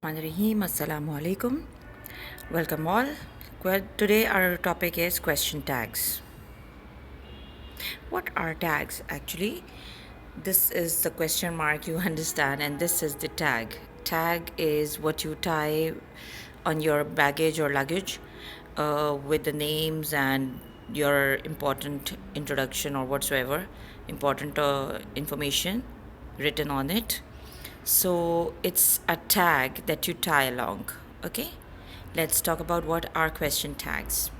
Rahim. Assalamu alaikum. Welcome all. Today our topic is question tags. What are tags actually? This is the question mark you understand, and this is the tag. Tag is what you tie on your baggage or luggage with the names and your important introduction or whatsoever important information written on it. So it's a tag that you tie along. Okay, let's talk about what are question tags.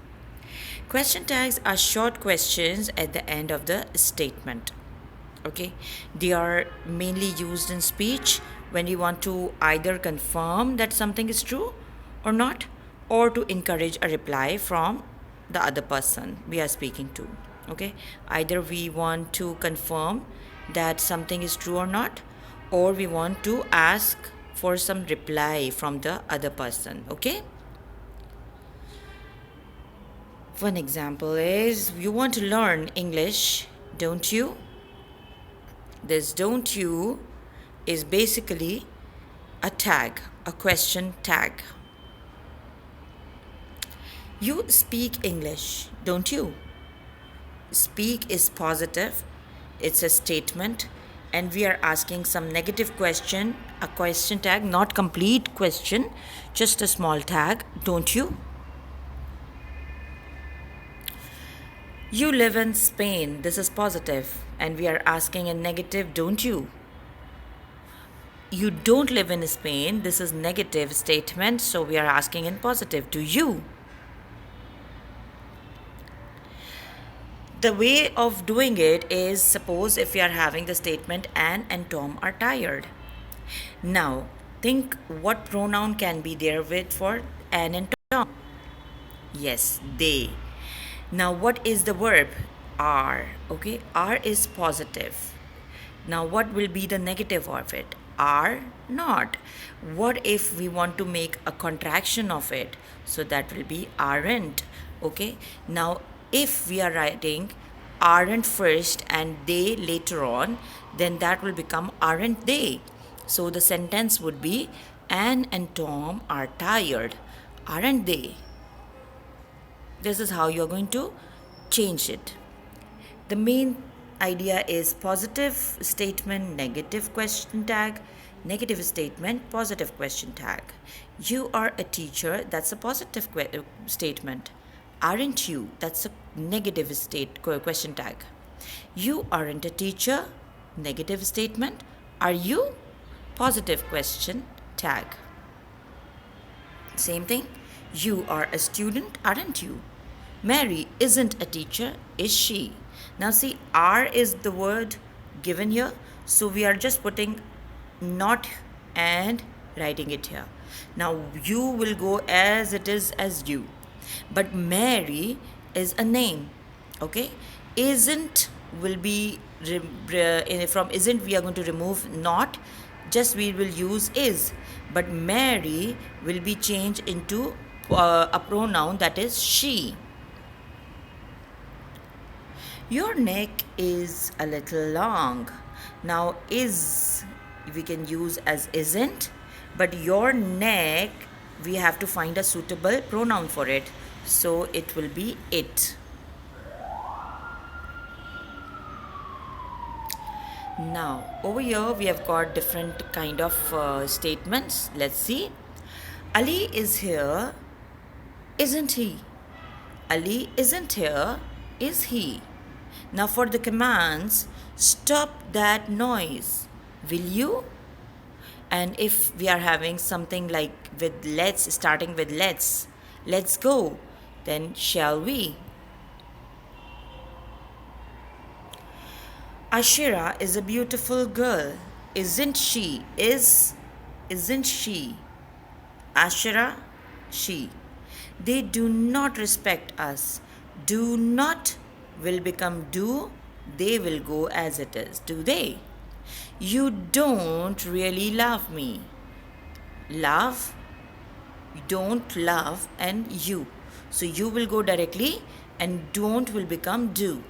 Question tags are short questions at the end of the statement. Okay, they are mainly used in speech when you want to either confirm that something is true or not, or to encourage a reply from the other person we are speaking to. Okay, either we want to confirm that something is true or not, or we want to ask for some reply from the other person. Okay, one example is you want to learn English, don't you? This don't you is basically a tag, a question tag. You speak English, don't you? Speak is positive, it's a statement, and we are asking some negative question, a question tag, not complete question, just a small tag, don't you? You live in Spain, this is positive, and we are asking a negative, don't you? You don't live in Spain, this is negative statement, so we are asking in positive, do you? The way of doing it is, suppose if we are having the statement Anne and Tom are tired. Now think what pronoun can be there with for Anne and Tom. Yes, they. Now what is the verb? Are. Okay, are is positive. Now what will be the negative of it? Are not. What if we want to make a contraction of it? So that will be aren't. Okay, now if we are writing aren't first and they later on, then that will become aren't they. So the sentence would be Anne and Tom are tired, aren't they? This is how you're going to change it. The main idea is positive statement, negative question tag, negative statement, positive question tag. You are a teacher, that's a positive statement. Aren't you? That's a negative question tag. You aren't a teacher, negative statement. Are you? Positive question tag. Same thing. You are a student, aren't you? Mary isn't a teacher, is she? Now see, are is the word given here, so we are just putting not and writing it here. Now you will go as it is as you, but Mary is a name. Okay, isn't will be from isn't we are going to remove not, just we will use is, but Mary will be changed into a pronoun that is she. Your neck is a little long. Now is we can use as isn't, but your neck we have to find a suitable pronoun for it, so it will be it. Now over here we have got different kind of statements. Let's see. Ali is here, isn't he? Ali isn't here, is he? Now for the commands, stop that noise, will you? And if we are having something like with let's, starting with let's go, then shall we? Ashira is a beautiful girl, isn't she? Isn't she? Ashira, she. They do not respect us. Do not will become do, they will go as it is. Do they? You don't really love me. Love, don't love, and you. So you will go directly and don't will become do.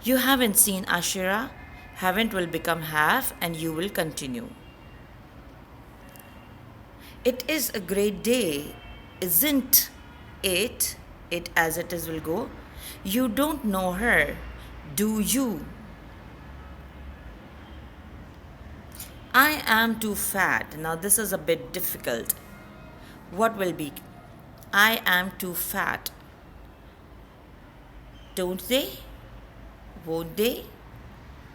You haven't seen Ashira, haven't will become have, and you will continue. It is a great day, isn't it? It as it is will go. You don't know her, do you? I am too fat. Now, this is a bit difficult. What will be? I am too fat. Don't they? Won't they?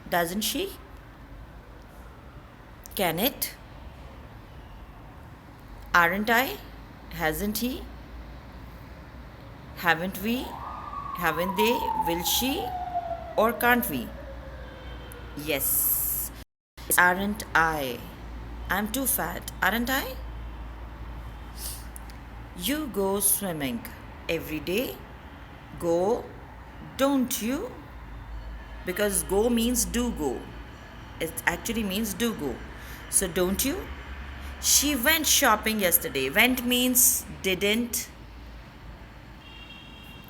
Doesn't she? Can it? Aren't I? Hasn't he? Haven't we? Haven't they? Will she? Or can't we? Yes. Aren't I? I'm too fat, aren't I? You go swimming every day. Go, don't you? Because go means do go. It actually means do go. So don't you? She went shopping yesterday. Went means didn't.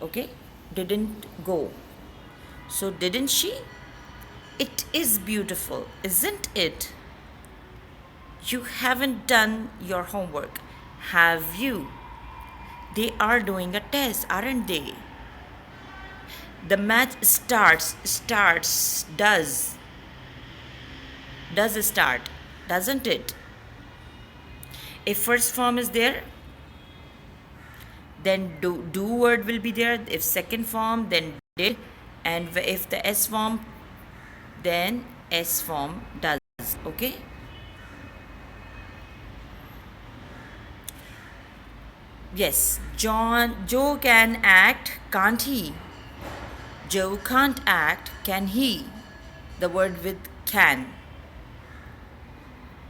Okay? Didn't go. So didn't she? It is beautiful, isn't it? You haven't done your homework, have you? They are doing a test, aren't they? The match does start, doesn't it? If first form is there, then do word will be there. If second form, then did. And if the S form, then S form does. Okay? Yes, Joe can act, can't he? Joe can't act, can he? The word with can.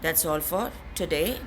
That's all for today.